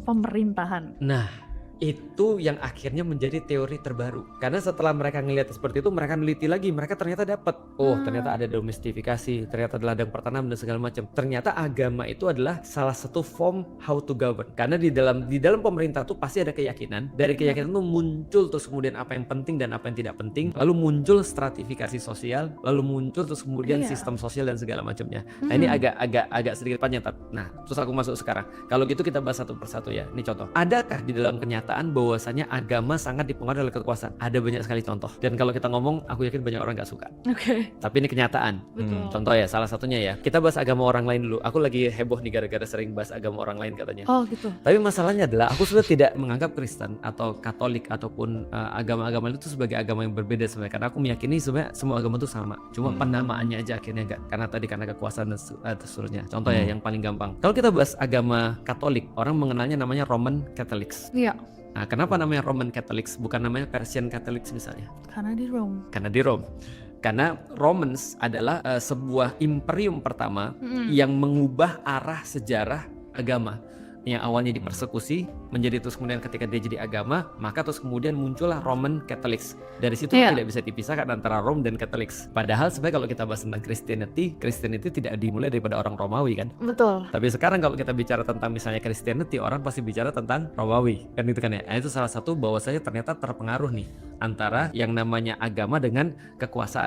pemerintahan. Nah, itu yang akhirnya menjadi teori terbaru. Karena setelah mereka ngelihat seperti itu, mereka neliti lagi, mereka ternyata dapat, ternyata ada domestifikasi, ternyata ada ladang pertanaman dan segala macam. Ternyata agama itu adalah salah satu form how to govern. Karena di dalam pemerintah tuh pasti ada keyakinan. Dari keyakinan itu muncul terus kemudian apa yang penting dan apa yang tidak penting, lalu muncul stratifikasi sosial, lalu muncul terus kemudian sistem sosial dan segala macamnya. Nah, ini agak sedikit panjang. Nah, terus aku masuk sekarang. Kalau gitu kita bahas satu persatu ya. Ini contoh. Adakah di dalam kenyataan bahwasanya agama sangat dipengaruhi oleh kekuasaan? Ada banyak sekali contoh. Dan kalau kita ngomong, aku yakin banyak orang gak suka. Tapi ini kenyataan. Contoh ya, salah satunya ya. Kita bahas agama orang lain dulu. Aku lagi heboh nih gara-gara sering bahas agama orang lain katanya. Oh gitu. Tapi masalahnya adalah aku sudah tidak menganggap Kristen atau Katolik ataupun agama-agama itu sebagai agama yang berbeda sebenarnya. Karena aku meyakini sebenarnya semua agama itu sama. Cuma penamaannya aja akhirnya enggak. Karena kekuasaan dan seterusnya. Contoh ya yang paling gampang. Kalau kita bahas agama Katolik, orang mengenalnya namanya Roman Catholics. Iya. Nah, kenapa namanya Roman Catholics bukan namanya Persian Catholics misalnya? Karena di Rome. Karena Romans adalah sebuah imperium pertama yang mengubah arah sejarah agama. Yang awalnya dipersekusi menjadi terus kemudian ketika dia jadi agama, maka terus kemudian muncullah Roman Catholics. Dari situ tidak bisa dipisahkan antara Rome dan Catholics. Padahal sebenarnya kalau kita bahas tentang Christianity tidak dimulai daripada orang Romawi kan? Betul. Tapi sekarang kalau kita bicara tentang misalnya Christianity, orang pasti bicara tentang Romawi kan itu kan ya. Nah, itu salah satu bahwasanya ternyata terpengaruh nih antara yang namanya agama dengan kekuasaan.